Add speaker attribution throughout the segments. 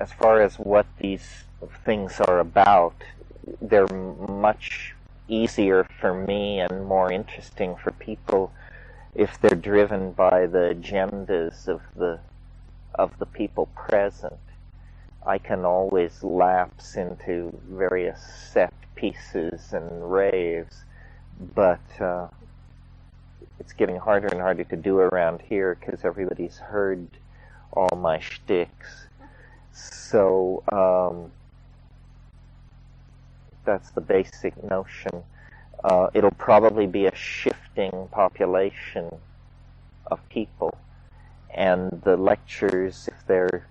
Speaker 1: as far as what these things are about, they're much easier for me and more interesting for people if they're driven by the agendas of the people present. I can always lapse into various set pieces and raves, but it's getting harder and harder to do around here because everybody's heard all my shticks. So that's the basic notion. It'll probably be a shifting population of people, and the lectures, if they're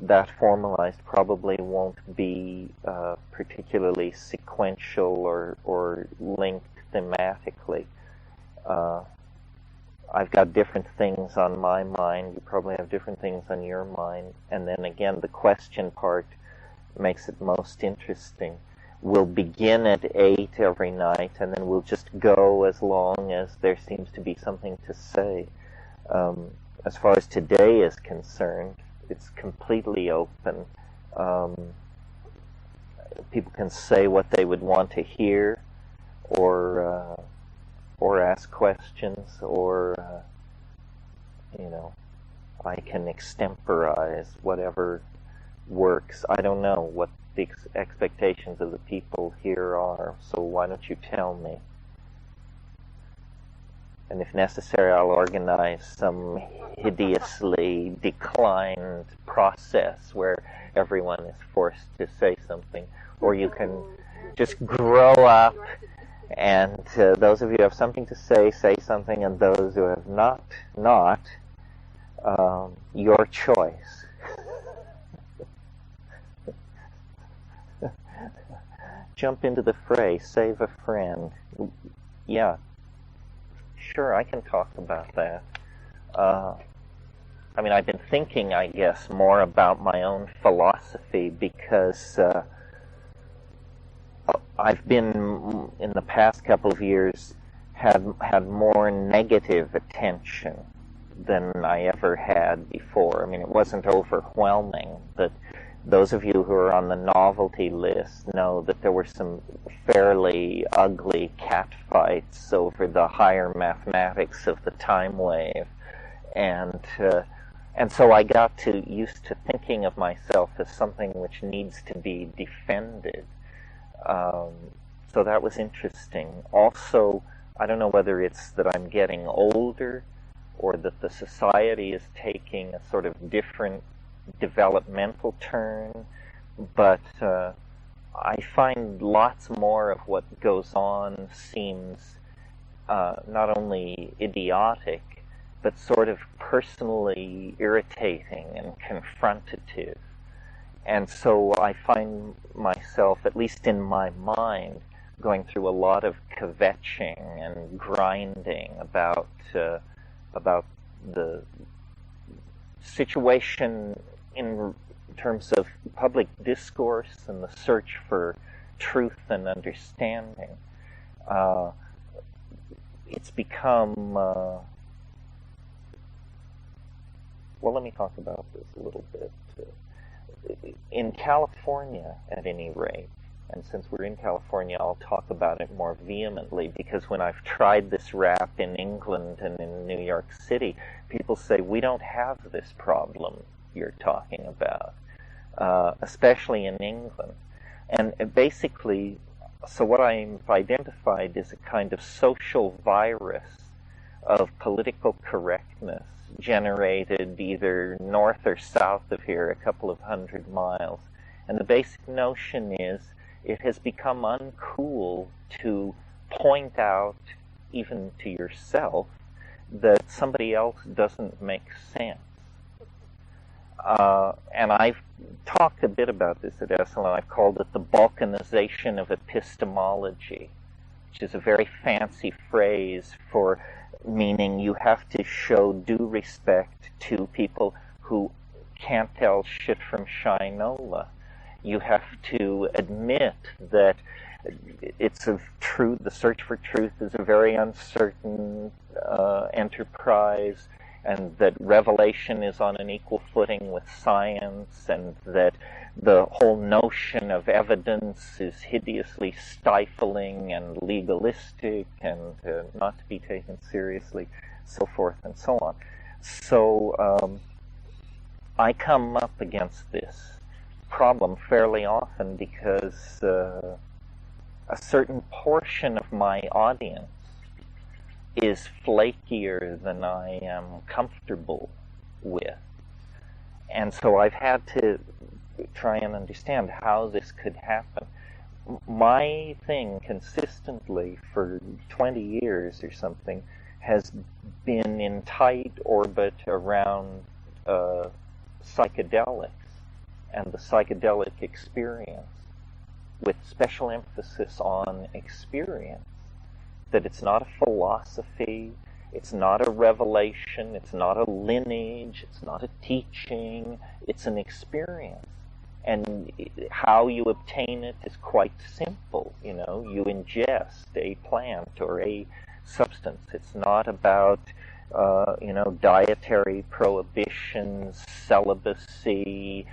Speaker 1: that formalized, probably won't be particularly sequential or linked thematically. I've got different things on my mind. You probably have different things on your mind. And then again, the question part makes it most interesting. We'll begin at 8 every night, and then we'll just go as long as there seems to be something to say. As far as today is concerned, it's completely open. People can say what they would want to hear, or ask questions, or I can extemporize whatever works. I don't know what the expectations of the people here are, so why don't you tell me? And if necessary, I'll organize some hideously declined process where everyone is forced to say something. Or you can just grow up, and those of you who have something to say something, and those who have not, your choice. Jump into the fray, save a friend. Yeah. Sure, I can talk about that. I've been thinking, I guess, more about my own philosophy because I've been, in the past couple of years, had more negative attention than I ever had before. It wasn't overwhelming, but those of you who are on the novelty list know that there were some fairly ugly catfights over the higher mathematics of the time wave, and so I got used to thinking of myself as something which needs to be defended. So that was interesting. Also, I don't know whether it's that I'm getting older or that the society is taking a sort of different developmental turn, but I find lots more of what goes on seems not only idiotic, but sort of personally irritating and confrontative. And so I find myself, at least in my mind, going through a lot of kvetching and grinding about the situation in terms of public discourse and the search for truth and understanding. It's become, well, let me talk about this a little bit. In California, at any rate, and since we're in California, I'll talk about it more vehemently, because when I've tried this rap in England and in New York City, people say, we don't have this problem you're talking about, especially in England. And basically, so what I've identified is a kind of social virus of political correctness generated either north or south of here, a couple of 100 miles. And the basic notion is it has become uncool to point out, even to yourself, that somebody else doesn't make sense. And I've talked a bit about this at Esalen. I've called it the balkanization of epistemology, which is a very fancy phrase for meaning you have to show due respect to people who can't tell shit from shinola. You have to admit that it's of truth. The search for truth is a very uncertain enterprise, and that revelation is on an equal footing with science, and that the whole notion of evidence is hideously stifling and legalistic and not to be taken seriously, so forth and so on. So I come up against this problem fairly often because a certain portion of my audience is flakier than I am comfortable with. And so I've had to try and understand how this could happen. My thing consistently for 20 years or something has been in tight orbit around psychedelics and the psychedelic experience, with special emphasis on experience. That it's not a philosophy, it's not a revelation, it's not a lineage, it's not a teaching, it's an experience. And how you obtain it is quite simple. You know, you ingest a plant or a substance. It's not about dietary prohibitions, celibacy,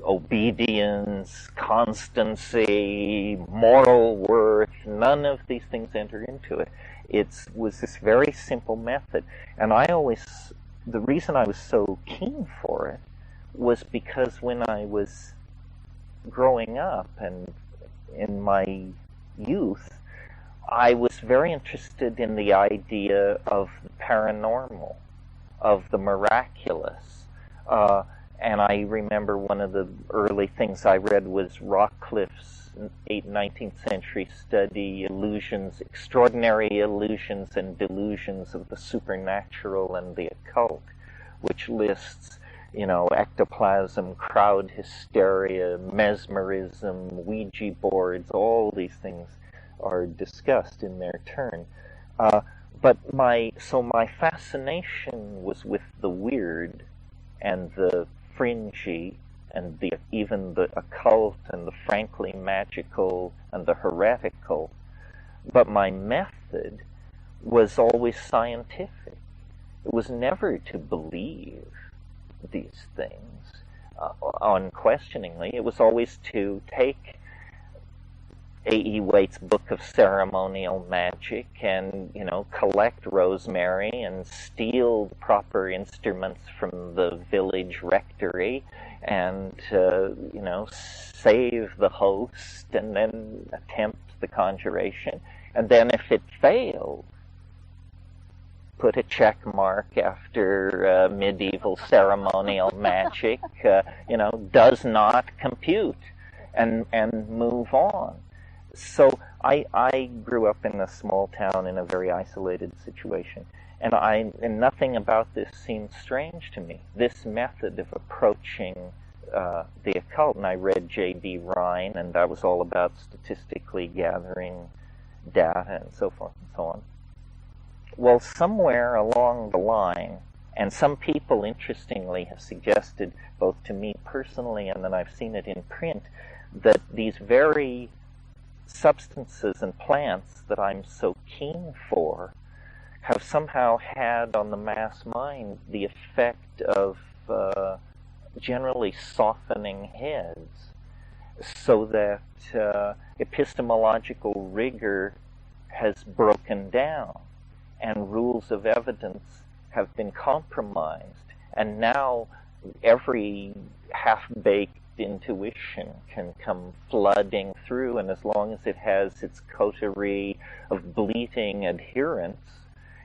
Speaker 1: obedience, constancy, moral worth. None of these things enter into it. It was this very simple method. And the reason I was so keen for it was because when I was growing up and in my youth, I was very interested in the idea of the paranormal, of the miraculous. And I remember one of the early things I read was Rockcliffe's 19th century study, Extraordinary Illusions and Delusions of the Supernatural and the Occult, which lists, ectoplasm, crowd hysteria, mesmerism, Ouija boards, all these things are discussed in their turn. But my fascination was with the weird and the fringy and even the occult and the frankly magical and the heretical. But my method was always scientific. It was never to believe these things unquestioningly. It was always to take A.E. Waite's Book of Ceremonial Magic and, collect rosemary and steal the proper instruments from the village rectory and, save the host and then attempt the conjuration. And then if it failed, put a check mark after medieval ceremonial magic, does not compute, and move on. So I grew up in a small town in a very isolated situation, and nothing about this seemed strange to me. This method of approaching the occult, and I read J.D. Rhine, and that was all about statistically gathering data and so forth and so on. Well, somewhere along the line, and some people, interestingly, have suggested, both to me personally and then I've seen it in print, that these very substances and plants that I'm so keen for have somehow had on the mass mind the effect of generally softening heads, so that epistemological rigor has broken down and rules of evidence have been compromised, and now every half-baked intuition can come flooding through, and as long as it has its coterie of bleating adherents,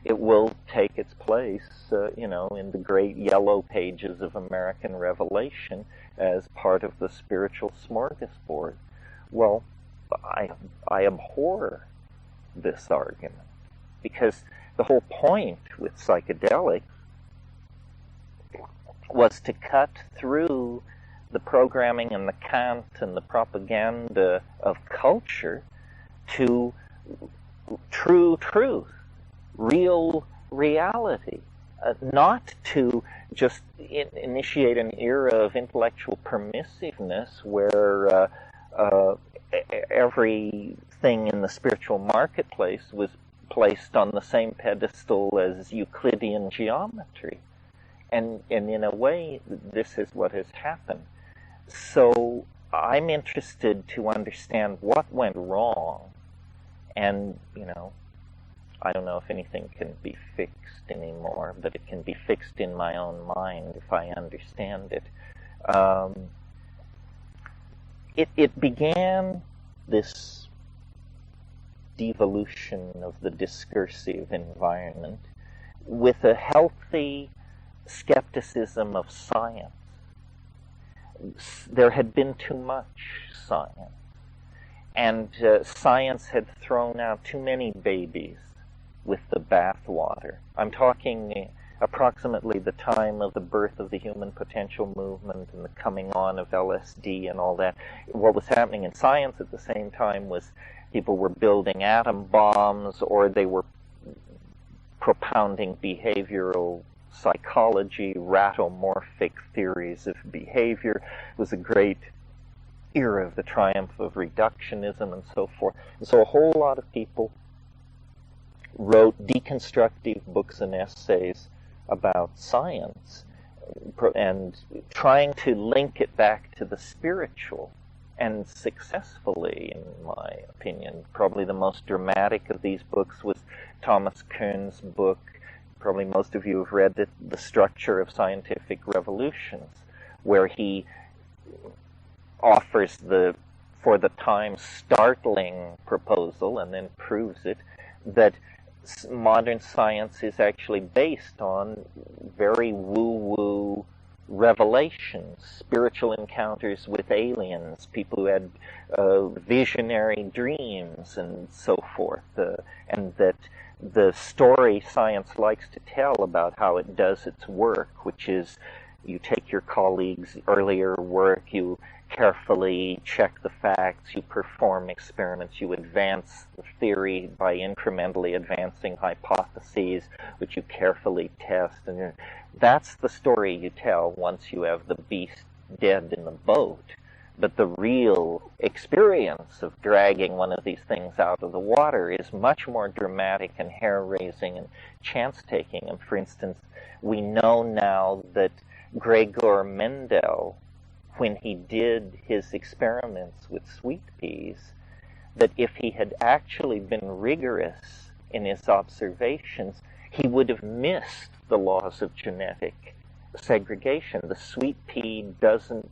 Speaker 1: it will take its place, in the great yellow pages of American Revelation as part of the spiritual smorgasbord. Well, I abhor this argument, because the whole point with psychedelics was to cut through the programming and the cant and the propaganda of culture to true truth, real reality, not to just initiate an era of intellectual permissiveness where everything in the spiritual marketplace was placed on the same pedestal as Euclidean geometry. And in a way, this is what has happened. So I'm interested to understand what went wrong. And, I don't know if anything can be fixed anymore, but it can be fixed in my own mind if I understand it. It began this devolution of the discursive environment with a healthy skepticism of science. There had been too much science, and science had thrown out too many babies with the bathwater. I'm talking approximately the time of the birth of the human potential movement and the coming on of LSD and all that. What was happening in science at the same time was people were building atom bombs, or they were propounding behavioral psychology, ratomorphic theories of behavior. It was a great era of the triumph of reductionism and so forth. And so a whole lot of people wrote deconstructive books and essays about science and trying to link it back to the spiritual, and successfully, in my opinion. Probably the most dramatic of these books was Thomas Kuhn's book. Probably most of you have read it, The Structure of Scientific Revolutions, where he offers the, for the time, startling proposal, and then proves it, that modern science is actually based on very woo-woo revelations, spiritual encounters with aliens, people who had visionary dreams and so forth, and that the story science likes to tell about how it does its work, which is you take your colleagues' earlier work, you carefully check the facts, you perform experiments, you advance the theory by incrementally advancing hypotheses, which you carefully test, and that's the story you tell once you have the beast dead in the boat. But the real experience of dragging one of these things out of the water is much more dramatic and hair-raising and chance-taking. And for instance, we know now that Gregor Mendel, when he did his experiments with sweet peas, that if he had actually been rigorous in his observations, he would have missed the laws of genetic segregation. The sweet pea doesn't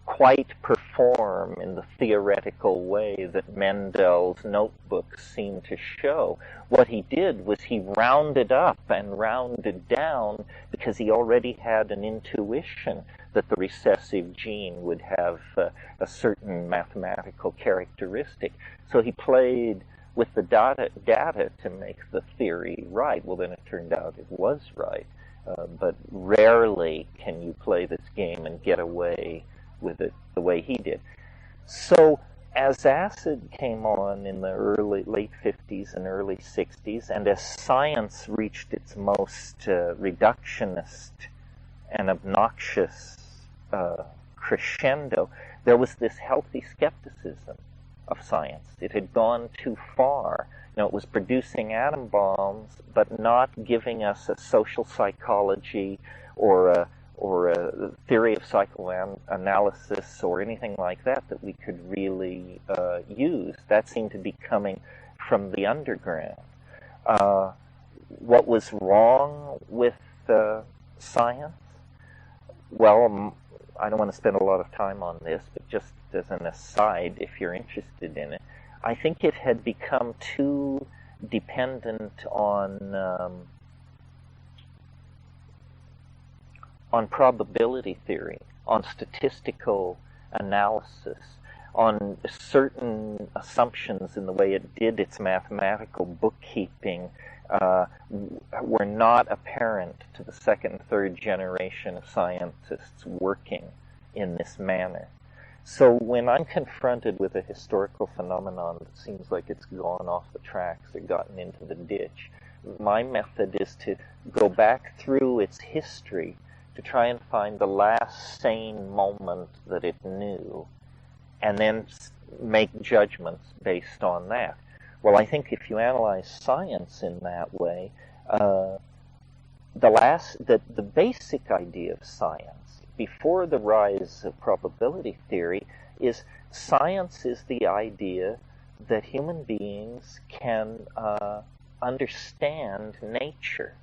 Speaker 1: quite perform in the theoretical way that Mendel's notebooks seem to show. What he did was he rounded up and rounded down because he already had an intuition that the recessive gene would have a certain mathematical characteristic. So he played with the data to make the theory right. Well, then it turned out it was right. But rarely can you play this game and get away with it the way he did. So as acid came on in the late 50s and early 60s, and as science reached its most reductionist and obnoxious crescendo, there was this healthy skepticism of science. It had gone too far. It was producing atom bombs, but not giving us a social psychology or a theory of psychoanalysis or anything like that that we could really use. That seemed to be coming from the underground. What was wrong with science? Well, I don't want to spend a lot of time on this, but just as an aside, if you're interested in it, I think it had become too dependent on probability theory, on statistical analysis, on certain assumptions in the way it did its mathematical bookkeeping were not apparent to the second and third generation of scientists working in this manner. So when I'm confronted with a historical phenomenon that seems like it's gone off the tracks or gotten into the ditch, my method is to go back through its history to try and find the last sane moment that it knew, and then make judgments based on that. Well, I think if you analyze science in that way, the basic idea of science, before the rise of probability theory, is science is the idea that human beings can understand nature,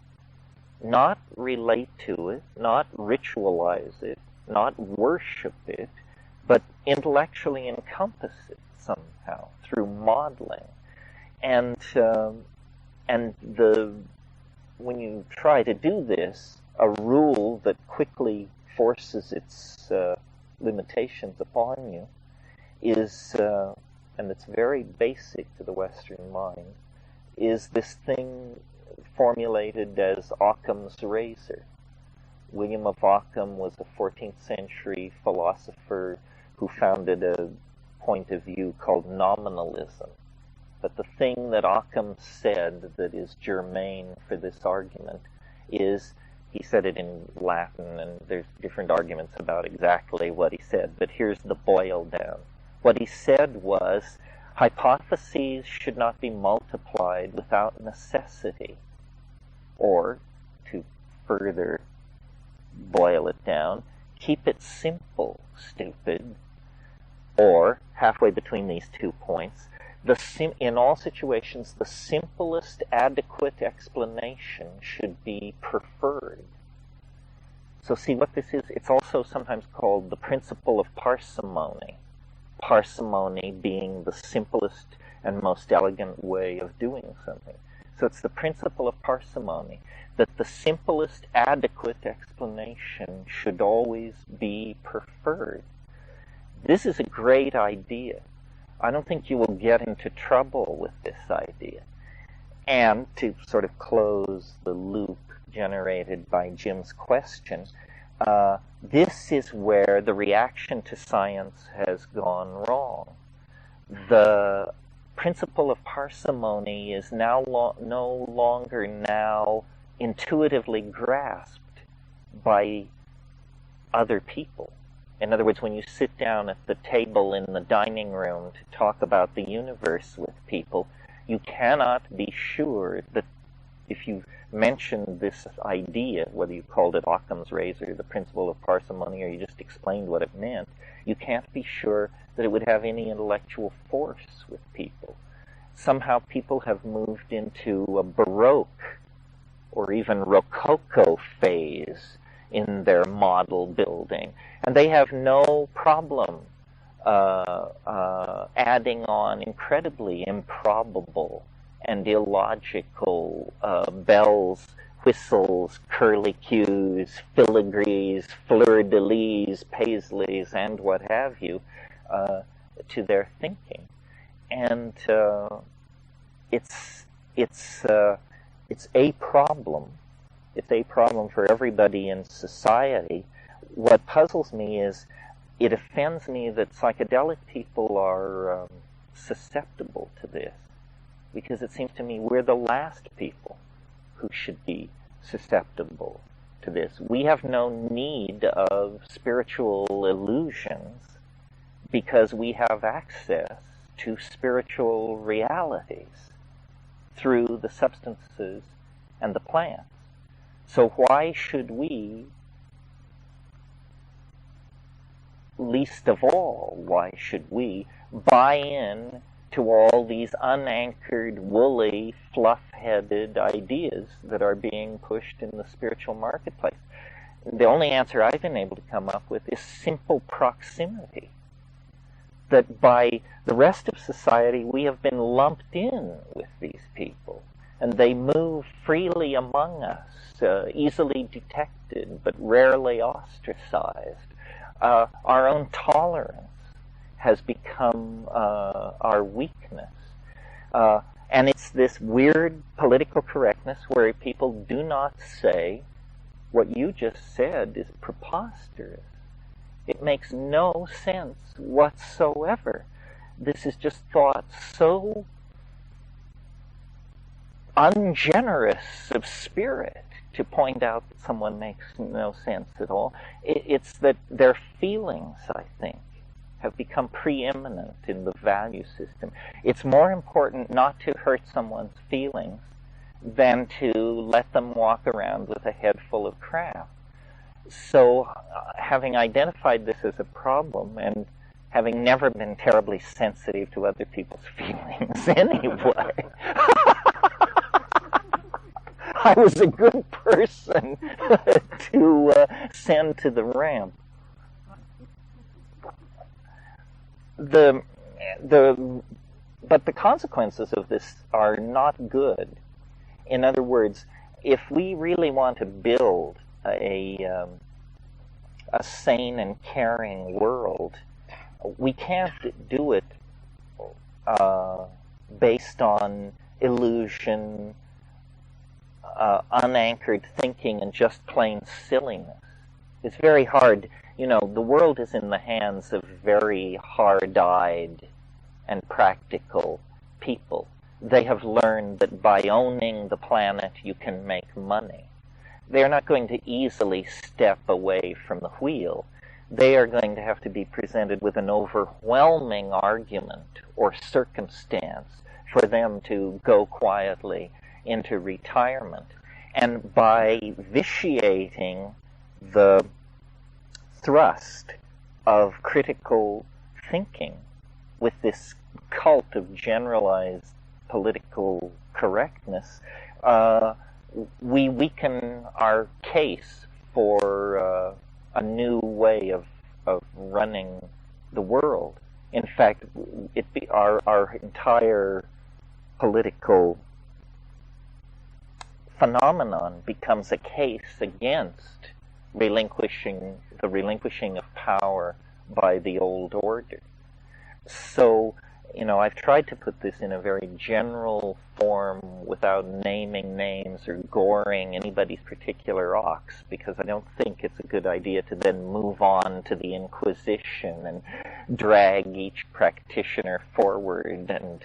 Speaker 1: not relate to it, not ritualize it, not worship it, but intellectually encompass it somehow through modeling. And when you try to do this, a rule that quickly forces its limitations upon you is, and it's very basic to the Western mind, is this thing formulated as Occam's razor. William of Ockham was a 14th century philosopher who founded a point of view called nominalism. But the thing that Occam said that is germane for this argument is, he said it in Latin, and there's different arguments about exactly what he said, but here's the boil down. What he said was, hypotheses should not be multiplied without necessity. Or, to further boil it down, keep it simple, stupid. Or, halfway between these 2 points, in all situations, the simplest adequate explanation should be preferred. So see what this is? It's also sometimes called the principle of parsimony. Parsimony being the simplest and most elegant way of doing something. So it's the principle of parsimony, that the simplest adequate explanation should always be preferred. This is a great idea. I don't think you will get into trouble with this idea. And to sort of close the loop generated by Jim's question, this is where the reaction to science has gone wrong. The principle of parsimony is now no longer now intuitively grasped by other people. In other words, when you sit down at the table in the dining room to talk about the universe with people, you cannot be sure that if you mentioned this idea, whether you called it Occam's razor, the principle of parsimony, or you just explained what it meant, you can't be sure that it would have any intellectual force with people. Somehow people have moved into a Baroque or even Rococo phase in their model building, and they have no problem adding on incredibly improbable and illogical bells, whistles, curlicues, filigrees, fleur-de-lis, paisleys, and what have you, to their thinking. And it's a problem. It's a problem for everybody in society. What puzzles me is, it offends me that psychedelic people are susceptible to this, because it seems to me we're the last people who should be susceptible to this. We have no need of spiritual illusions because we have access to spiritual realities through the substances and the plants. So why should we, least of all, why should we buy in to all these unanchored, woolly, fluff-headed ideas that are being pushed in the spiritual marketplace? The only answer I've been able to come up with is simple proximity. That by the rest of society, we have been lumped in with these people, and they move freely among us, easily detected, but rarely ostracized. Our own tolerance has become our weakness. And it's this weird political correctness where people do not say, what you just said is preposterous. It makes no sense whatsoever. This is just thought so ungenerous of spirit to point out that someone makes no sense at all. It's that their feelings, I think, have become preeminent in the value system. It's more important not to hurt someone's feelings than to let them walk around with a head full of crap. So having identified this as a problem, and having never been terribly sensitive to other people's feelings anyway, I was a good person to send to the ramp. But the consequences of this are not good. In other words, if we really want to build a sane and caring world, we can't do it based on illusion, unanchored thinking, and just plain silliness. It's very hard. You know, the world is in the hands of very hard-eyed and practical people. They have learned that by owning the planet, you can make money. They're not going to easily step away from the wheel. They are going to have to be presented with an overwhelming argument or circumstance for them to go quietly into retirement. And by vitiating the thrust of critical thinking with this cult of generalized political correctness, we weaken our case for a new way of running the world. In fact, our entire political phenomenon becomes a case against the relinquishing of power by the old order. So, you know, I've tried to put this in a very general form without naming names or goring anybody's particular ox, because I don't think it's a good idea to then move on to the Inquisition and drag each practitioner forward and,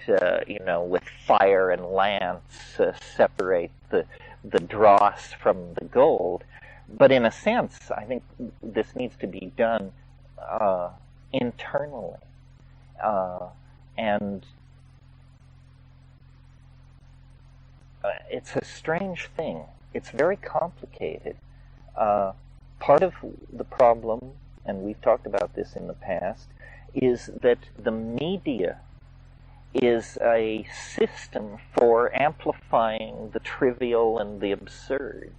Speaker 1: you know, with fire and lance separate the dross from the gold. But in a sense, I think this needs to be done internally. And it's a strange thing. It's very complicated. Part of the problem, and we've talked about this in the past, is that the media is a system for amplifying the trivial and the absurd.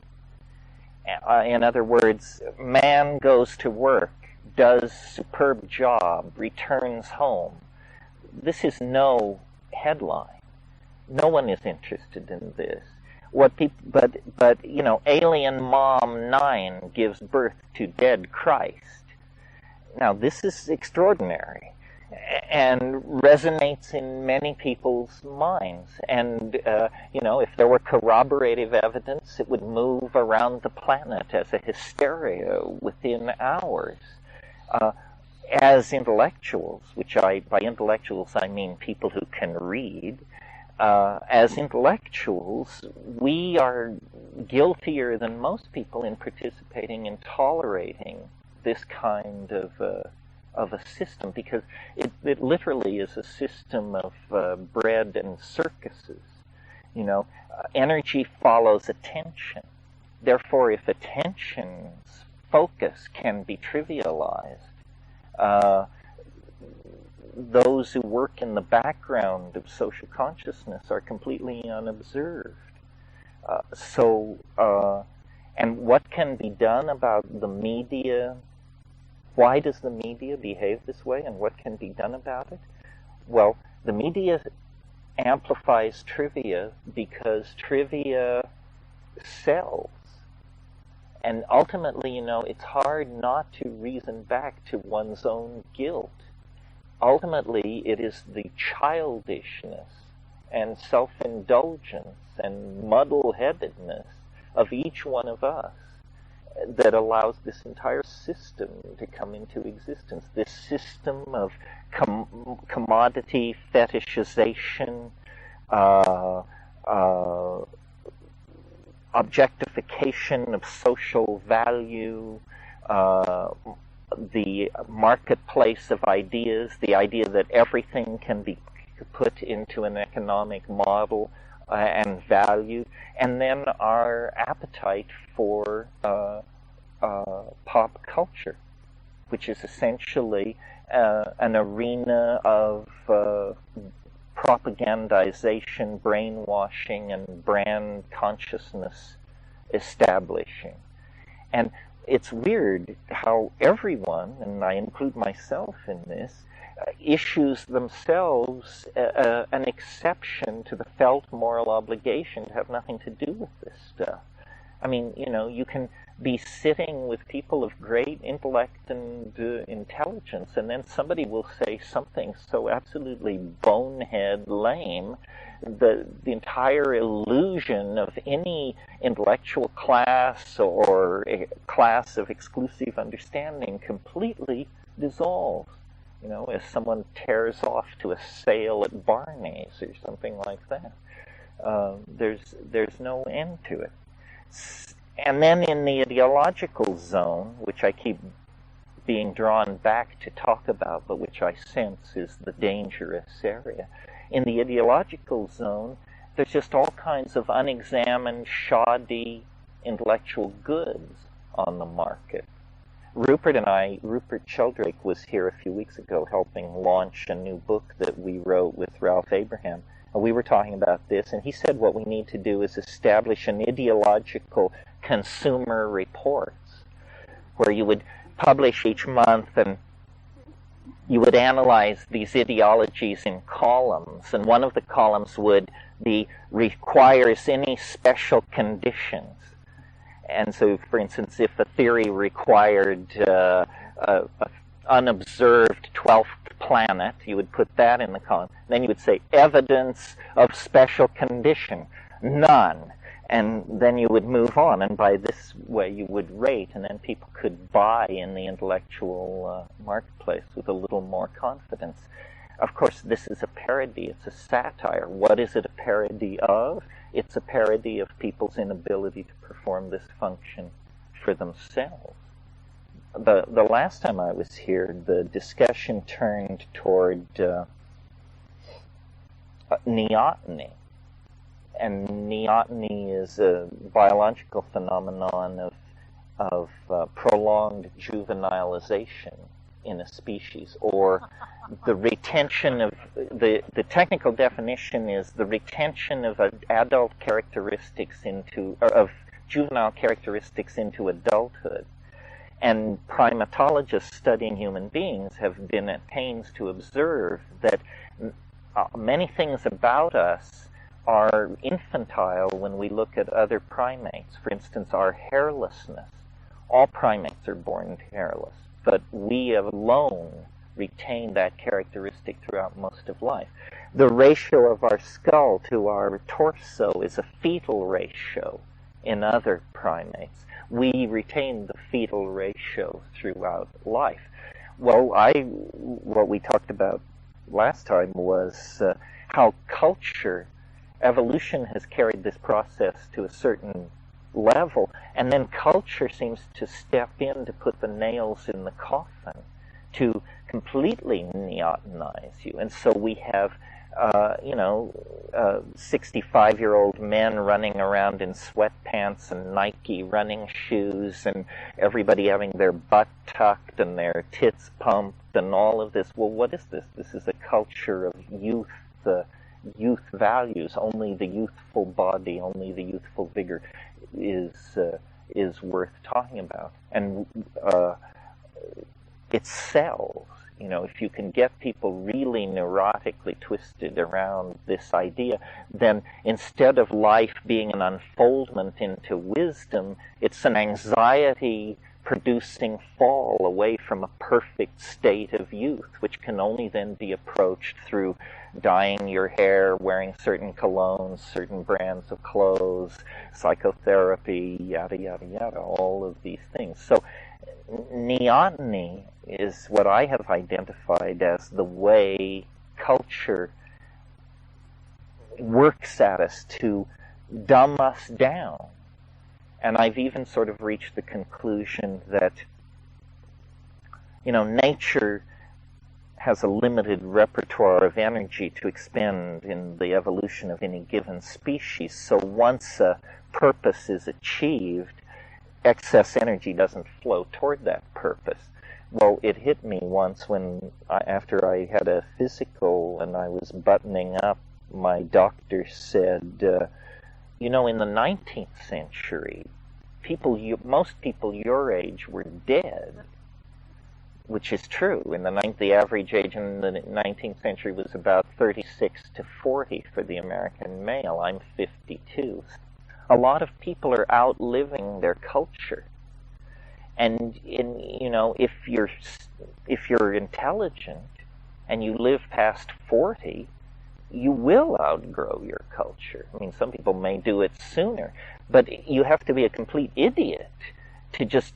Speaker 1: In other words, man goes to work, does superb job, returns home. This is no headline. No one is interested in this. But you know, Alien Mom 9 gives birth to dead Christ. Now this is extraordinary and resonates in many people's minds. And you know, if there were corroborative evidence, it would move around the planet as a hysteria within hours. As intellectuals, by intellectuals I mean people who can read, as intellectuals, we are guiltier than most people in participating in tolerating this kind of a system, because it literally is a system of bread and circuses. You know, energy follows attention. Therefore, if attention's focus can be trivialized, those who work in the background of social consciousness are completely unobserved. And what can be done about the media? Why does the media behave this way, and what can be done about it? Well, the media amplifies trivia because trivia sells. And ultimately, you know, it's hard not to reason back to one's own guilt. Ultimately, it is the childishness and self-indulgence and muddle-headedness of each one of us that allows this entire system to come into existence. This system of commodity fetishization, objectification of social value, the marketplace of ideas, the idea that everything can be put into an economic model and value, and then our appetite for pop culture, which is essentially an arena of propagandization, brainwashing, and brand consciousness establishing. And it's weird how everyone, and I include myself in this, issues themselves an exception to the felt moral obligation to have nothing to do with this stuff. I mean, you know, you can be sitting with people of great intellect and intelligence, and then somebody will say something so absolutely bonehead lame, the entire illusion of any intellectual class or a class of exclusive understanding completely dissolves. You know, as someone tears off to a sale at Barney's or something like that. There's no end to it. And then in the ideological zone, which I keep being drawn back to talk about, but which I sense is the dangerous area, in the ideological zone, there's just all kinds of unexamined, shoddy intellectual goods on the market. Rupert Sheldrake was here a few weeks ago helping launch a new book that we wrote with Ralph Abraham. And we were talking about this, and he said what we need to do is establish an ideological consumer reports, where you would publish each month and you would analyze these ideologies in columns, and one of the columns would be requires any special conditions. And so, for instance, if a theory required a unobserved 12th planet, you would put that in the column. Then you would say evidence of special condition, none. And then you would move on, and by this way you would rate, and then people could buy in the intellectual marketplace with a little more confidence. Of course, this is a parody, it's a satire. What is it a parody of? It's a parody of people's inability to perform this function for themselves. The last time I was here, the discussion turned toward neoteny. And neoteny is a biological phenomenon of prolonged juvenilization in a species, or the retention of, the technical definition is the retention of adult characteristics into, or of juvenile characteristics into adulthood. And primatologists studying human beings have been at pains to observe that many things about us are infantile when we look at other primates. For instance, our hairlessness. All primates are born hairless, but we alone retain that characteristic throughout most of life. The ratio of our skull to our torso is a fetal ratio in other primates. We retain the fetal ratio throughout life. Well, what we talked about last time was how evolution has carried this process to a certain level, and then culture seems to step in to put the nails in the coffin to completely neotenize you. And so we have 65-year-old men running around in sweatpants and Nike running shoes, and everybody having their butt tucked and their tits pumped and all of this. Well, what is this? This is a culture of youth values. Only the youthful body, only the youthful vigor is worth talking about. And it sells. You know, if you can get people really neurotically twisted around this idea, then instead of life being an unfoldment into wisdom, it's an anxiety-producing fall away from a perfect state of youth, which can only then be approached through dyeing your hair, wearing certain colognes, certain brands of clothes, psychotherapy, yada, yada, yada, all of these things. So neoteny is what I have identified as the way culture works at us to dumb us down. And I've even sort of reached the conclusion that, nature has a limited repertoire of energy to expend in the evolution of any given species. So once a purpose is achieved, excess energy doesn't flow toward that purpose. Well, it hit me once when, after I had a physical and I was buttoning up, my doctor said, you know, in the 19th century, most people your age were dead, which is true. The average age in the 19th century was about 36 to 40 for the American male. I'm 52. A lot of people are outliving their culture. And if you're intelligent and you live past 40, you will outgrow your culture. I mean, some people may do it sooner, but you have to be a complete idiot to just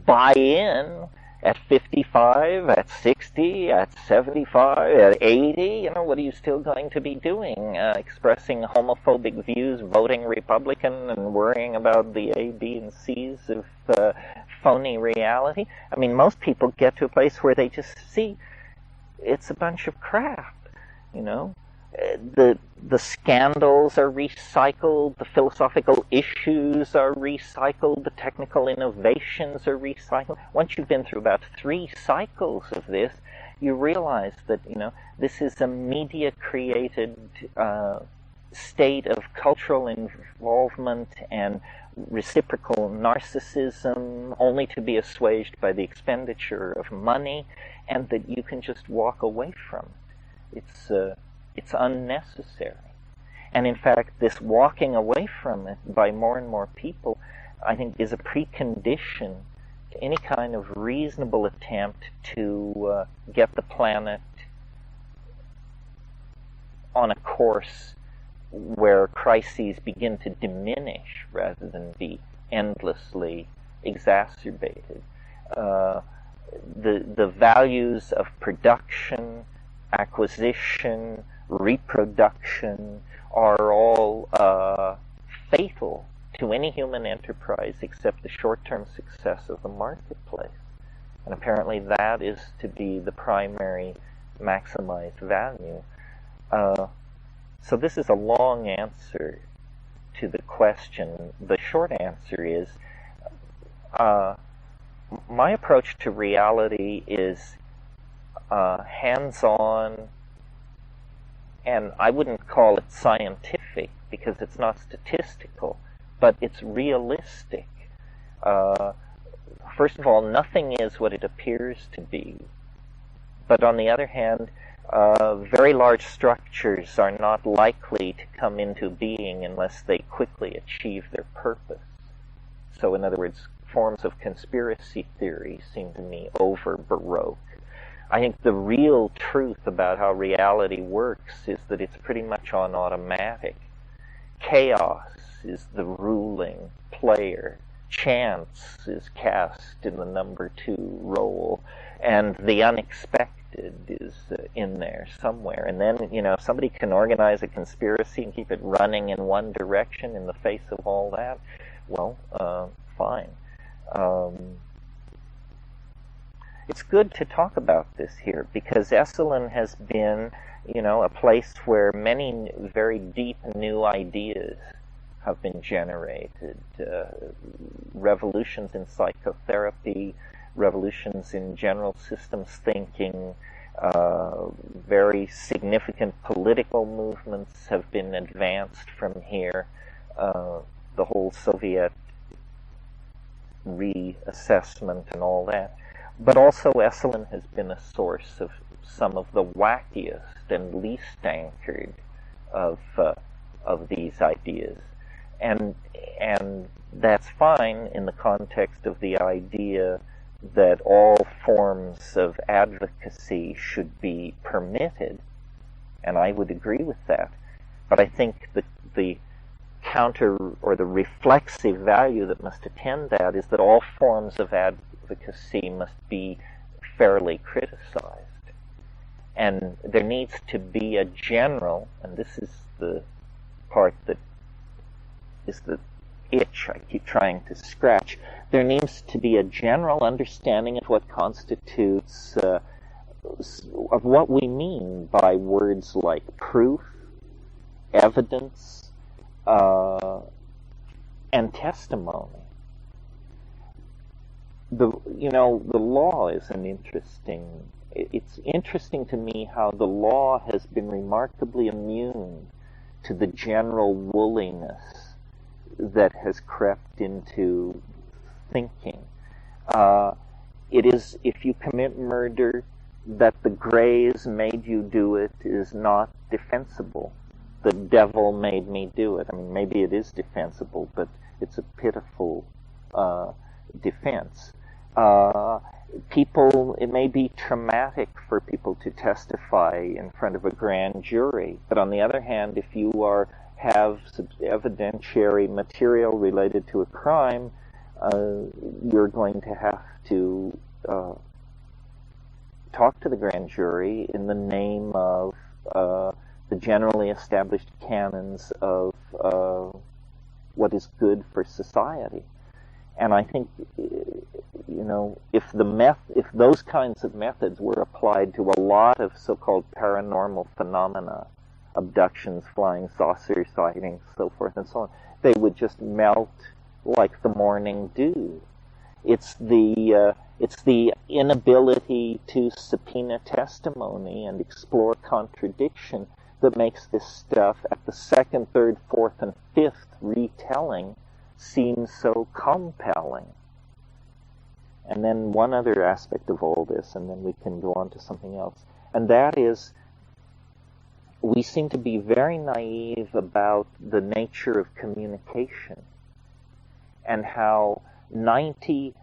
Speaker 1: buy in at 55, at 60, at 75, at 80. What are you still going to be doing? Expressing homophobic views, voting Republican, and worrying about the A, B, and C's of phony reality? I mean, most people get to a place where they just see it's a bunch of crap, The scandals are recycled, the philosophical issues are recycled, the technical innovations are recycled. Once you've been through about 3 cycles of this, you realize that, this is a media-created state of cultural involvement and reciprocal narcissism, only to be assuaged by the expenditure of money, and that you can just walk away from. It's unnecessary. And in fact, this walking away from it by more and more people, I think, is a precondition to any kind of reasonable attempt to get the planet on a course where crises begin to diminish rather than be endlessly exacerbated. The values of production, acquisition, reproduction are all fatal to any human enterprise except the short-term success of the marketplace. And apparently that is to be the primary maximized value. So this is a long answer to the question. The short answer is, my approach to reality is hands-on, and I wouldn't call it scientific because it's not statistical, but it's realistic. First of all, nothing is what it appears to be. But on the other hand, very large structures are not likely to come into being unless they quickly achieve their purpose. So in other words, forms of conspiracy theory seem to me over-baroque. I think the real truth about how reality works is that it's pretty much on automatic. Chaos is the ruling player. Chance is cast in the number 2 role, and the unexpected is in there somewhere. And then, if somebody can organize a conspiracy and keep it running in one direction in the face of all that, well, fine. It's good to talk about this here because Esalen has been, a place where many very deep new ideas have been generated. Revolutions in psychotherapy, revolutions in general systems thinking, very significant political movements have been advanced from here. The whole Soviet reassessment and all that. But also Esalen has been a source of some of the wackiest and least anchored of these ideas. And that's fine in the context of the idea that all forms of advocacy should be permitted, and I would agree with that. But I think the counter or the reflexive value that must attend that is that all forms of advocacy must be fairly criticized. And there needs to be a general, and this is the part that is the itch I keep trying to scratch, there needs to be a general understanding of what constitutes of what we mean by words like proof, evidence, and testimony. The law is it's interesting to me how the law has been remarkably immune to the general woolliness that has crept into thinking. It is, if you commit murder, that the Greys made you do it is not defensible. The devil made me do it. I mean, maybe it is defensible, but it's a pitiful defense. It may be traumatic for people to testify in front of a grand jury, but on the other hand, if you have evidentiary material related to a crime, you're going to have to talk to the grand jury in the name of the generally established canons of what is good for society. And I think, if those kinds of methods were applied to a lot of so-called paranormal phenomena, abductions, flying saucer sightings, so forth and so on, they would just melt like the morning dew. It's the inability to subpoena testimony and explore contradiction that makes this stuff at the second, third, fourth, and fifth retelling seem so compelling. And then one other aspect of all this, and then we can go on to something else, and that is we seem to be very naive about the nature of communication and how 95%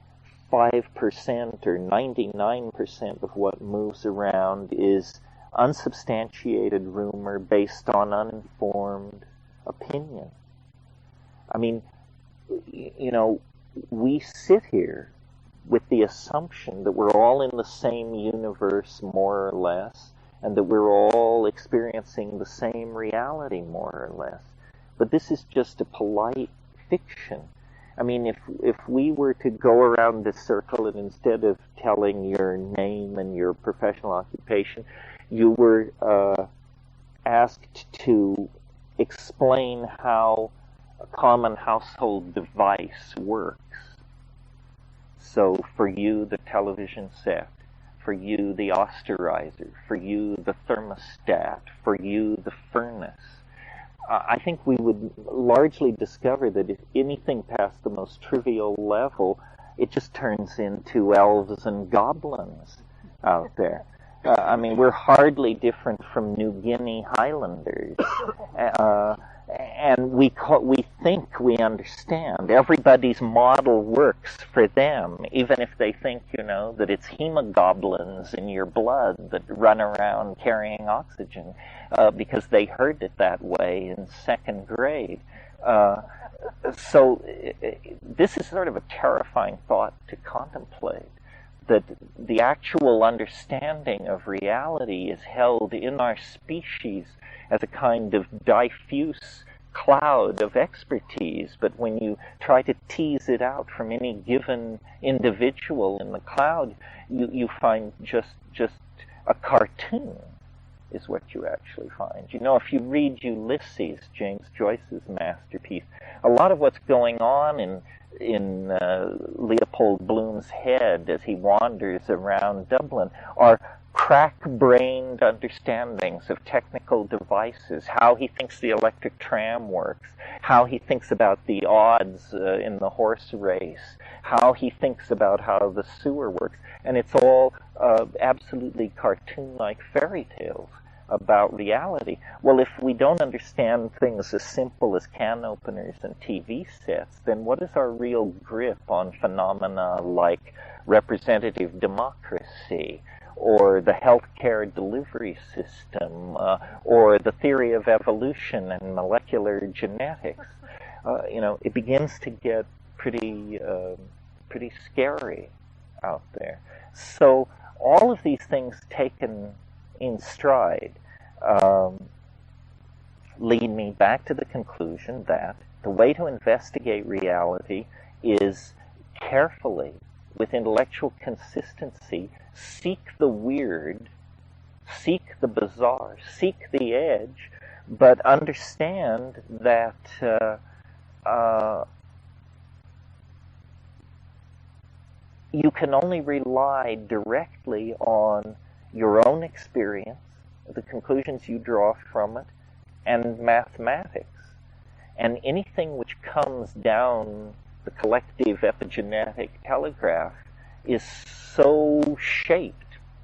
Speaker 1: or 99% of what moves around is unsubstantiated rumor based on uninformed opinion. I mean, we sit here with the assumption that we're all in the same universe, more or less, and that we're all experiencing the same reality, more or less. But this is just a polite fiction. I mean, if we were to go around the circle and instead of telling your name and your professional occupation, you were asked to explain how a common household device works. So for you, the television set, for you, the austerizer, for you, the thermostat, for you, the furnace. I think we would largely discover that if anything past the most trivial level, it just turns into elves and goblins out there. I mean, we're hardly different from New Guinea Highlanders. And we think we understand. Everybody's model works for them, even if they think, that it's hemoglobins in your blood that run around carrying oxygen, because they heard it that way in second grade. So this is sort of a terrifying thought to contemplate, that the actual understanding of reality is held in our species as a kind of diffuse cloud of expertise, but when you try to tease it out from any given individual in the cloud, you find just a cartoon is what you actually find. If you read Ulysses, James Joyce's masterpiece, a lot of what's going on in Leopold Bloom's head as he wanders around Dublin are crack-brained understandings of technical devices, how he thinks the electric tram works, how he thinks about the odds in the horse race, how he thinks about how the sewer works, and it's all absolutely cartoon-like fairy tales about reality. Well, if we don't understand things as simple as can openers and TV sets, then what is our real grip on phenomena like representative democracy, or the healthcare delivery system, or the theory of evolution and molecular genetics? It begins to get pretty scary out there. So all of these things taken in stride lead me back to the conclusion that the way to investigate reality is carefully, with intellectual consistency, seek the weird seek the bizarre, seek the edge, but understand that you can only rely directly on your own experience, the conclusions you draw from it, and mathematics. And anything which comes down the collective epigenetic telegraph is so shaped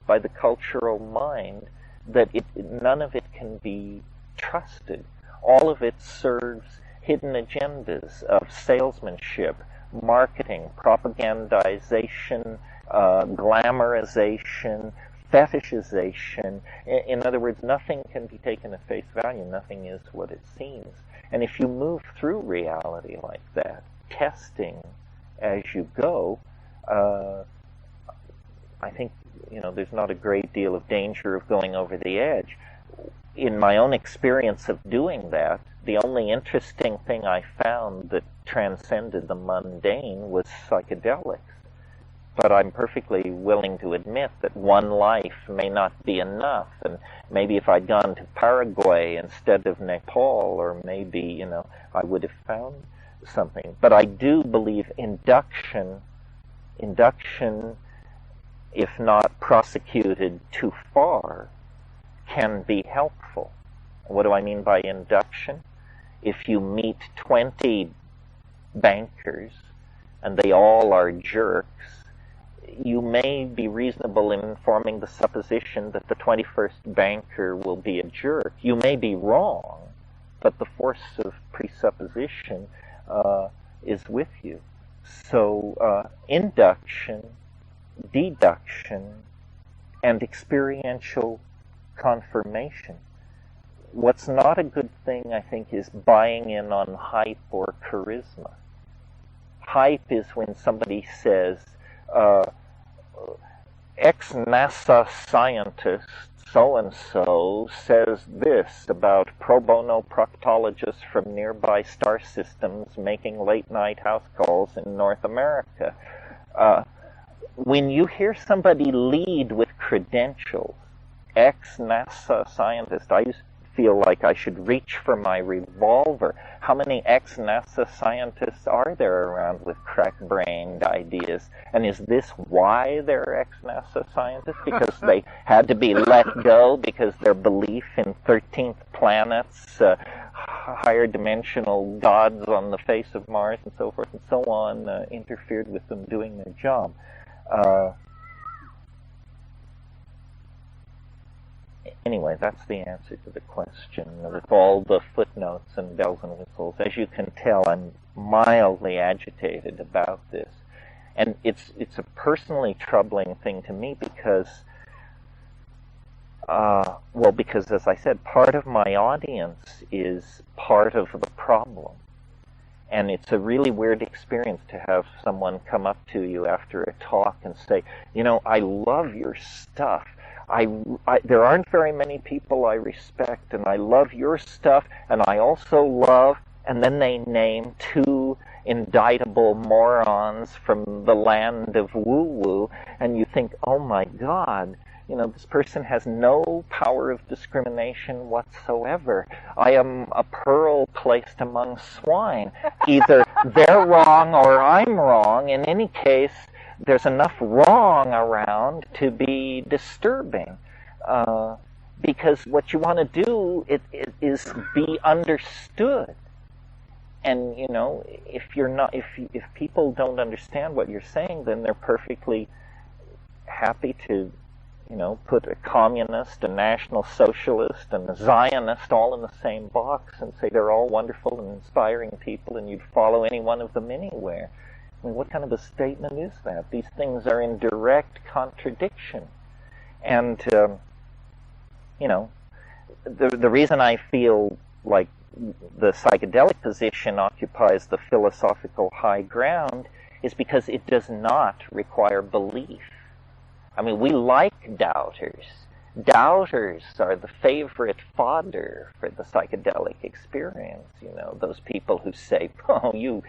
Speaker 1: by the cultural mind that none of it can be trusted. All of it serves hidden agendas of salesmanship, marketing, propagandization, glamorization, fetishization. In other words, nothing can be taken at face value. Nothing is what it seems. And if you move through reality like that, testing as you go, I think, there's not a great deal of danger of going over the edge. In my own experience of doing that, the only interesting thing I found that transcended the mundane was psychedelics. But I'm perfectly willing to admit that one life may not be enough, and maybe if I'd gone to Paraguay instead of Nepal, or maybe, I would have found something. But I do believe induction, if not prosecuted too far, can be helpful. What do I mean by induction? If you meet 20 bankers and they all are jerks, you may be reasonable in forming the supposition that the 21st banker will be a jerk. You may be wrong, but the force of presupposition is with you. So induction, deduction, and experiential confirmation. What's not a good thing, I think, is buying in on hype or charisma. Hype is when somebody says, ex-NASA scientist so-and-so says this about pro bono proctologists from nearby star systems making late-night house calls in North America. When you hear somebody lead with credentials, ex-NASA scientist, I used to feel like I should reach for my revolver. How many ex-NASA scientists are there around with crack-brained ideas? And is this why they're ex-NASA scientists? Because they had to be let go because their belief in 13th planets, higher dimensional gods on the face of Mars, and so forth and so on, interfered with them doing their job. Anyway, that's the answer to the question, with all the footnotes and bells and whistles. As you can tell, I'm mildly agitated about this. And it's a personally troubling thing to me because, because, as I said, part of my audience is part of the problem. And it's a really weird experience to have someone come up to you after a talk and say, I love your stuff. There aren't very many people I respect, and I love your stuff, and I also love, and then they name two indictable morons from the land of woo-woo, and you think, oh my God, this person has no power of discrimination whatsoever. I am a pearl placed among swine. Either they're wrong or I'm wrong. In any case, there's enough wrong around to be disturbing, because what you want to do is be understood. And if people don't understand what you're saying, then they're perfectly happy to put a communist, a national socialist, and a Zionist all in the same box and say they're all wonderful and inspiring people, and you'd follow any one of them anywhere. I mean, what kind of a statement is that? These things are in direct contradiction. And, the reason I feel like the psychedelic position occupies the philosophical high ground is because it does not require belief. I mean, we like doubters. Doubters are the favorite fodder for the psychedelic experience. Those people who say, oh, you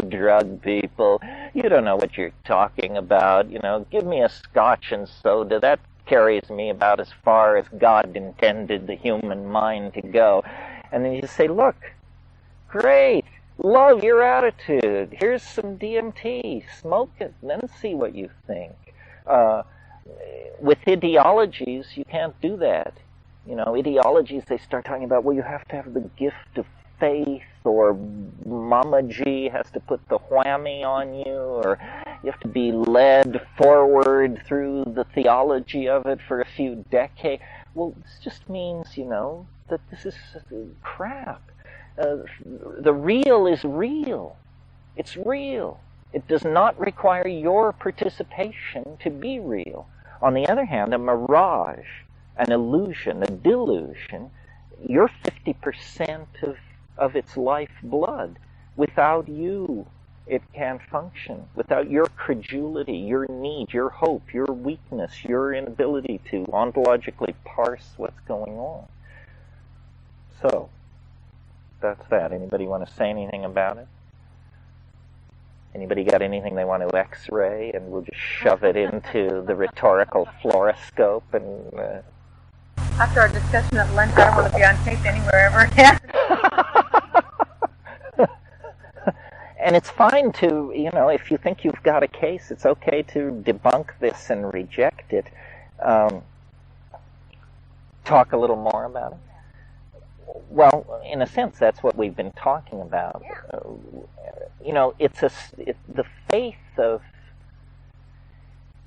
Speaker 1: drug people, you don't know what you're talking about. Give me a scotch and soda. That carries me about as far as God intended the human mind to go. And then you just say, look, great, love your attitude. Here's some DMT, smoke it, and then see what you think. With ideologies, you can't do that. You know, ideologies, they start talking about, well, you have to have the gift of faith, or Mama G has to put the whammy on you, or you have to be led forward through the theology of it for a few decades. Well, this just means, you know, that this is crap. The real is real. It's real. It does not require your participation to be real. On the other hand, a mirage, an illusion, a delusion, you're 50% of its lifeblood. Without you, it can't function. Without your credulity, your need, your hope, your weakness, your inability to ontologically parse what's going on. So, that's that. Anybody want to say anything about it? Anybody got anything they want to X-ray, and we'll just shove it into the rhetorical fluoroscope and...
Speaker 2: After our discussion at lunch, I don't want to be on tape anywhere ever again.
Speaker 1: And it's fine to, you know, if you think you've got a case, it's okay to debunk this and reject it. Talk a little more about it. Well, in a sense, that's what we've been talking about.
Speaker 2: Yeah.
Speaker 1: You know, the faith of...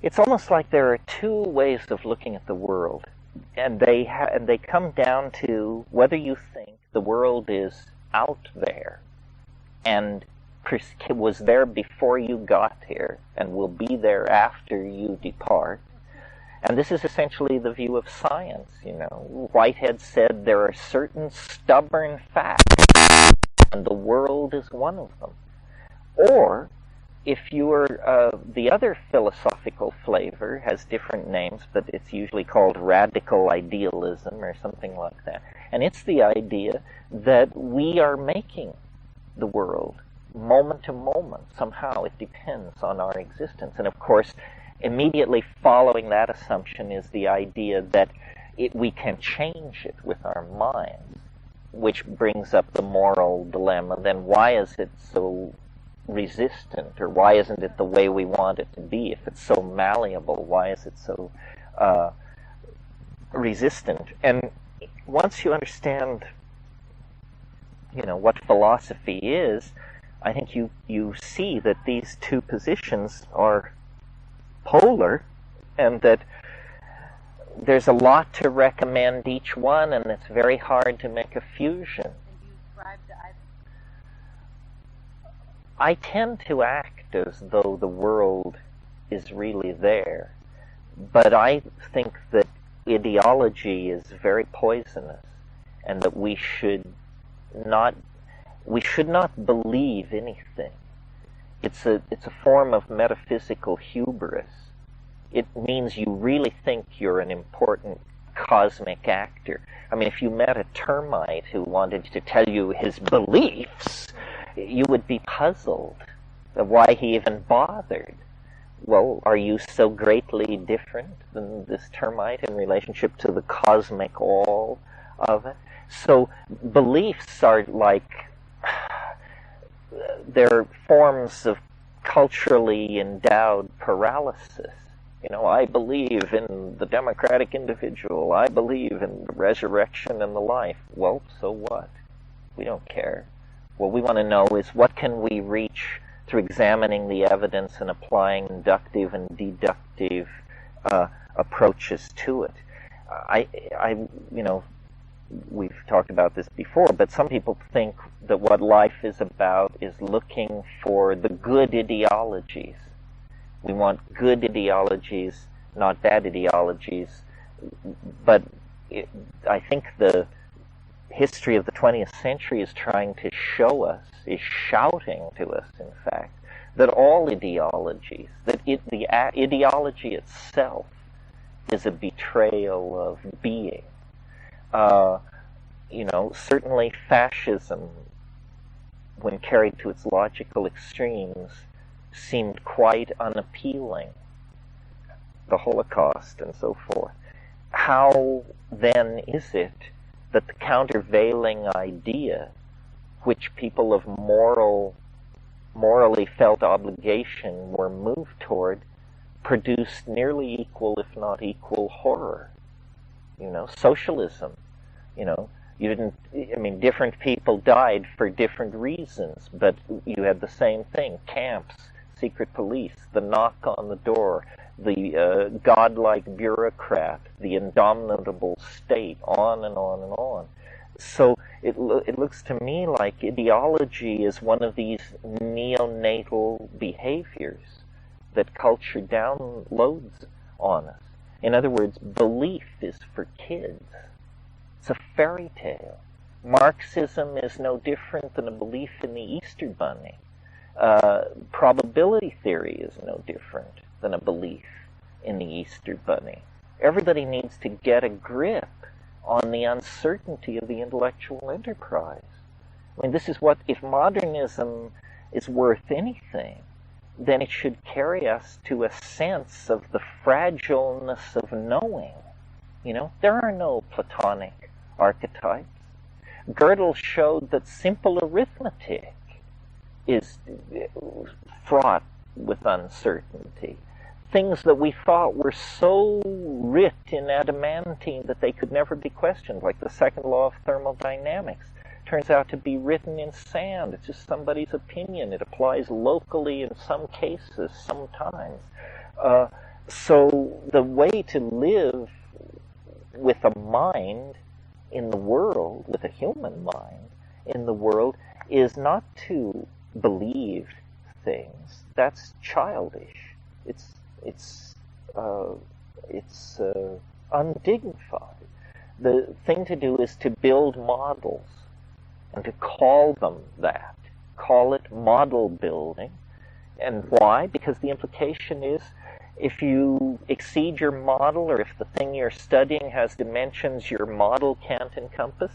Speaker 1: It's almost like there are two ways of looking at the world. And they come down to whether you think the world is out there and was there before you got here and will be there after you depart. And this is essentially the view of science, you know. Whitehead said there are certain stubborn facts, and the world is one of them. Or, if you are the other philosophical flavor, has different names, but it's usually called radical idealism or something like that. And it's the idea that we are making the world moment to moment. Somehow it depends on our existence. And of course, immediately following that assumption is the idea that we can change it with our minds, which brings up the moral dilemma. Then why is it so resistant, or why isn't it the way we want it to be? If it's so malleable, why is it so resistant? And once you understand, you know, what philosophy is, I think you see that these two positions are polar, and that there's a lot to recommend each one, and it's very hard to make a fusion.
Speaker 2: And you ascribe to either?
Speaker 1: I tend to act as though the world is really there, but I think that ideology is very poisonous, and that we should not believe anything. It's a form of metaphysical hubris. It means you really think you're an important cosmic actor. I mean, if you met a termite who wanted to tell you his beliefs, you would be puzzled of why he even bothered. Well, are you so greatly different than this termite in relationship to the cosmic all of it? So beliefs are like, they're forms of culturally endowed paralysis. You know, I believe in the democratic individual. I believe in the resurrection and the life. Well, so what? We don't care. What we want to know is, what can we reach through examining the evidence and applying inductive and deductive approaches to it. You know, we've talked about this before, but some people think that what life is about is looking for the good ideologies. We want good ideologies, not bad ideologies. But I think the history of the 20th century is trying to show us, is shouting to us, in fact, that all ideologies, that the ideology itself is a betrayal of being. You know, certainly fascism, when carried to its logical extremes, seemed quite unappealing. the Holocaust and so forth. How then is it that the countervailing idea, which people of morally felt obligation were moved toward, produced nearly equal, if not equal, horror? Socialism, you didn't, different people died for different reasons, but you had the same thing: camps, secret police, the knock on the door, the godlike bureaucrat, the indomitable state, on and on and on. So it looks to me like ideology is one of these neonatal behaviors that culture downloads on us. In other words, belief is for kids. It's a fairy tale. Marxism is no different than a belief in the Easter Bunny. Probability theory is no different than a belief in the Easter Bunny. Everybody needs to get a grip on the uncertainty of the intellectual enterprise. This is what, if modernism is worth anything, then it should carry us to a sense of the fragileness of knowing. There are no Platonic archetypes. Gödel showed that simple arithmetic is fraught with uncertainty. Things that we thought were so writ in adamantine that they could never be questioned, like the second law of thermodynamics, turns out to be written in sand. It's just somebody's opinion. It applies locally in some cases, sometimes. So the way to live with a mind in the world, with a human mind in the world, is not to believe things. That's childish. It's undignified. The thing to do is to build models and to call them that. Call it model building. And why? Because the implication is, if you exceed your model, or if the thing you're studying has dimensions your model can't encompass,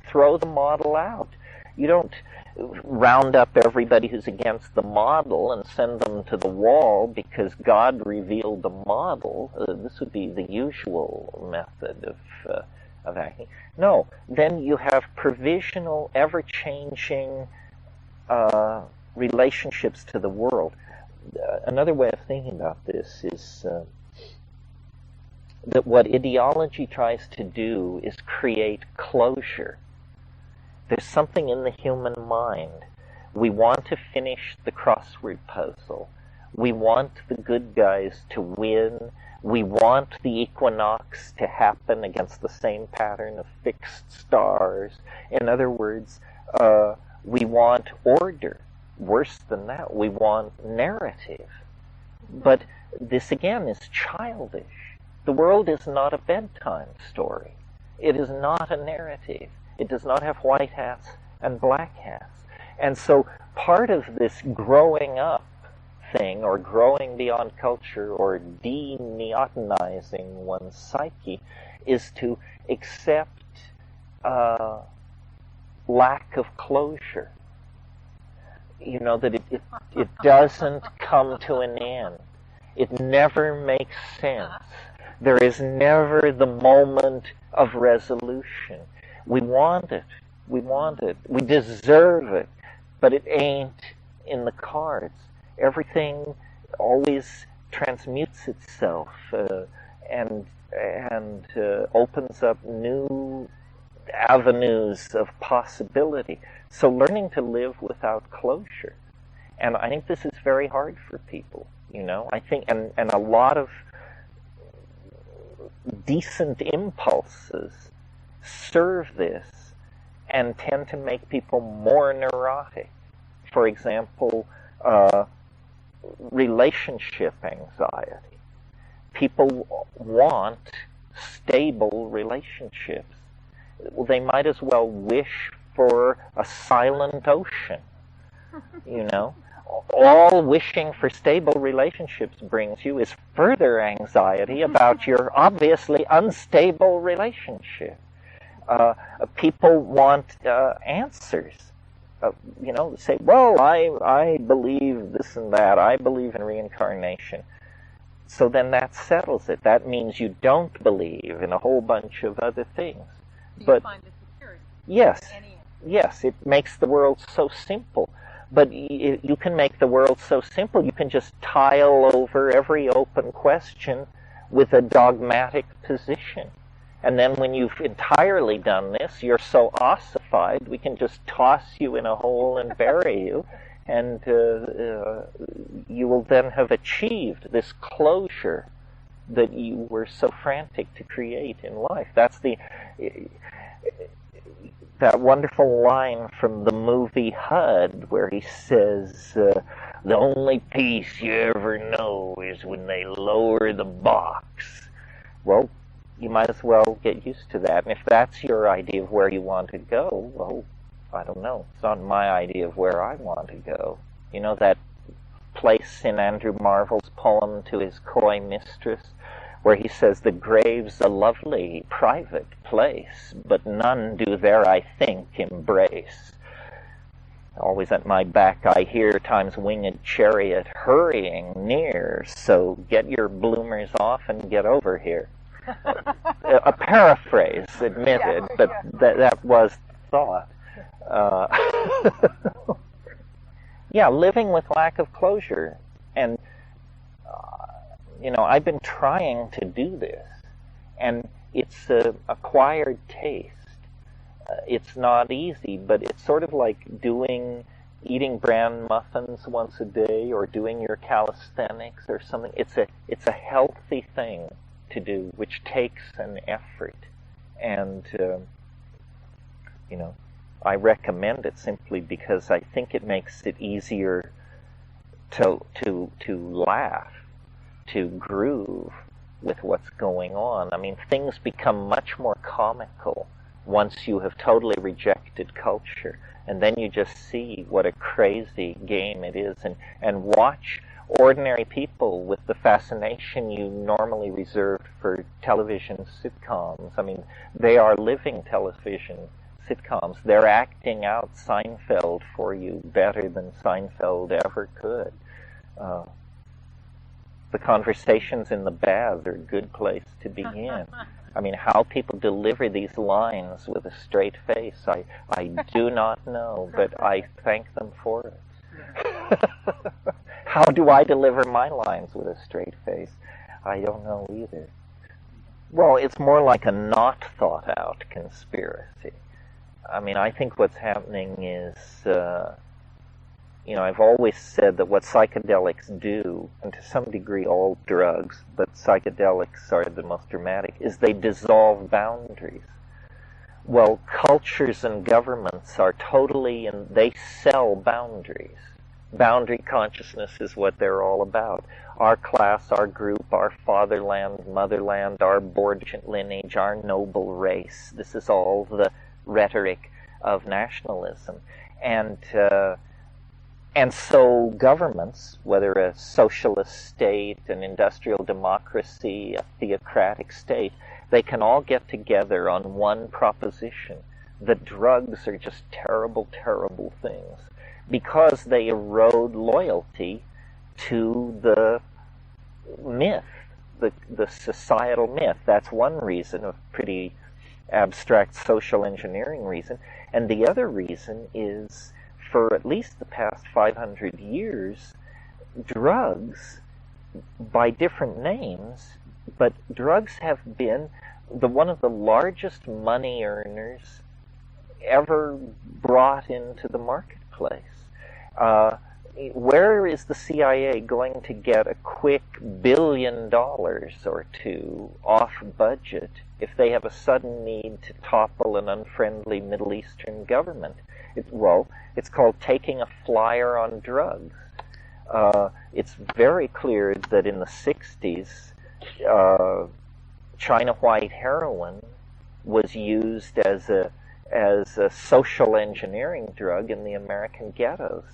Speaker 1: throw the model out. You don't round up everybody who's against the model and send them to the wall because God revealed the model. This would be the usual method of acting. No, then you have provisional, ever-changing relationships to the world. Another way of thinking about this is that what ideology tries to do is create closure. There's something in the human mind. We want to finish the crossword puzzle. We want the good guys to win. We want the equinox to happen against the same pattern of fixed stars. In other words, we want order. Worse than that, we want narrative. But this again is childish. The world is not a bedtime story. It is not a narrative. It does not have white hats and black hats. And so part of this growing up thing, or growing beyond culture, or de-neotenizing one's psyche, is to accept lack of closure. That it doesn't come to an end. It never makes sense. There is never the moment of resolution. We want it. We want it. We deserve it. But it ain't in the cards. Everything always transmutes itself and opens up new avenues of possibility. So learning to live without closure. And I think this is very hard for people, I think, and a lot of decent impulses serve this and tend to make people more neurotic. For example, relationship anxiety. People want stable relationships. Well, they might as well wish for a silent ocean. All wishing for stable relationships brings you is further anxiety about your obviously unstable relationship. People want answers. Say, well, I believe this and that. I believe in reincarnation. So then that settles it. That means you don't believe in a whole bunch of other things.
Speaker 2: So
Speaker 1: but
Speaker 2: you find the security.
Speaker 1: yes,
Speaker 2: Any
Speaker 1: yes, it makes the world so simple. But you can make the world so simple, you can just tile over every open question with a dogmatic position. And then when you've entirely done this, you're so ossified, we can just toss you in a hole and bury you. And you will then have achieved this closure that you were so frantic to create in life. That's that wonderful line from the movie HUD where he says, the only peace you ever know is when they lower the box. Well, you might as well get used to that. And if that's your idea of where you want to go, well, I don't know. It's not my idea of where I want to go. You know that place in Andrew Marvell's poem to his coy mistress, where he says, the grave's a lovely private place, but none do there, I think, embrace. Always at my back I hear time's winged chariot hurrying near, so get your bloomers off and get over here. A paraphrase, admitted, but that was thought. Yeah, living with lack of closure. And I've been trying to do this, and it's an acquired taste. It's not easy, but it's sort of like eating bran muffins once a day, or doing your calisthenics or something. It's a healthy thing to do, which takes an effort, and I recommend it simply because I think it makes it easier to laugh, to groove with what's going on. I mean, things become much more comical once you have totally rejected culture, and then you just see what a crazy game it is, and watch ordinary people with the fascination you normally reserved for television sitcoms. I mean, they are living television sitcoms. They're acting out Seinfeld for you better than Seinfeld ever could. The conversations in the bath are a good place to begin. I mean, how people deliver these lines with a straight face, I do not know, but I thank them for it. How do I deliver my lines with a straight face? I don't know either. Well, it's more like a not thought out conspiracy. I mean, I think what's happening is, I've always said that what psychedelics do, and to some degree all drugs, but psychedelics are the most dramatic, is they dissolve boundaries. Well, cultures and governments are totally, and they sell boundaries. Boundary consciousness is what they're all about. Our class, our group, our fatherland, motherland, our Borgian lineage, our noble race. This is all the rhetoric of nationalism. And so governments, whether a socialist state, an industrial democracy, a theocratic state, they can all get together on one proposition, that drugs are just terrible, terrible things, because they erode loyalty to the myth, the societal myth. That's one reason, a pretty abstract social engineering reason. And the other reason is, for at least the past 500 years, drugs, by different names, but drugs have been one of the largest money earners ever brought into the marketplace. Where is the CIA going to get a quick $1 billion or two off budget if they have a sudden need to topple an unfriendly Middle Eastern government? It's called taking a flyer on drugs. It's very clear that in the 60s, China white heroin was used as a social engineering drug in the American ghettos,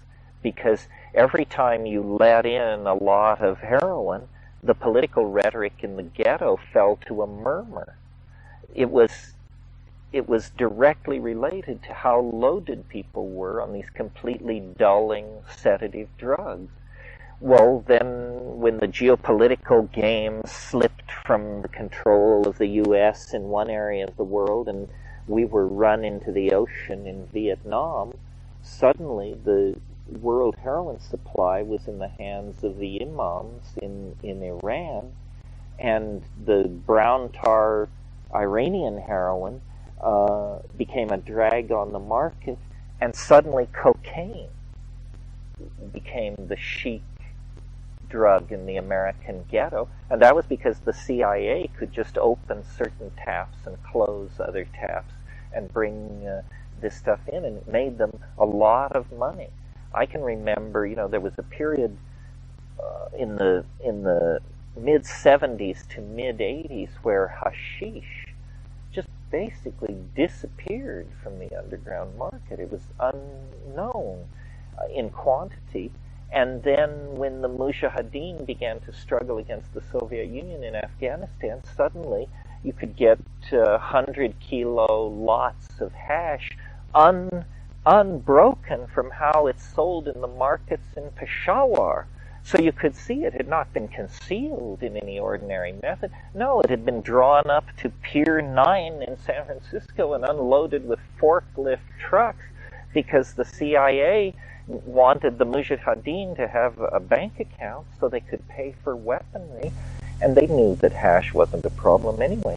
Speaker 1: because every time you let in a lot of heroin, the political rhetoric in the ghetto fell to a murmur. It was directly related to how loaded people were on these completely dulling sedative drugs. Well, then when the geopolitical game slipped from the control of the U.S. in one area of the world and we were run into the ocean in Vietnam, suddenly the world heroin supply was in the hands of the imams in Iran, and the brown tar Iranian heroin became a drag on the market, and suddenly cocaine became the chic drug in the American ghetto, and that was because the CIA could just open certain taps and close other taps and bring this stuff in, and it made them a lot of money. I can remember, there was a period in the mid 70s to mid 80s where hashish just basically disappeared from the underground market. It was unknown in quantity. And then when the Mujahideen began to struggle against the Soviet Union in Afghanistan, suddenly you could get 100-kilo lots of hash unbroken from how it's sold in the markets in Peshawar. So you could see it had not been concealed in any ordinary method. No, it had been drawn up to Pier 9 in San Francisco and unloaded with forklift trucks because the CIA wanted the Mujahideen to have a bank account so they could pay for weaponry, and they knew that hash wasn't a problem anyway.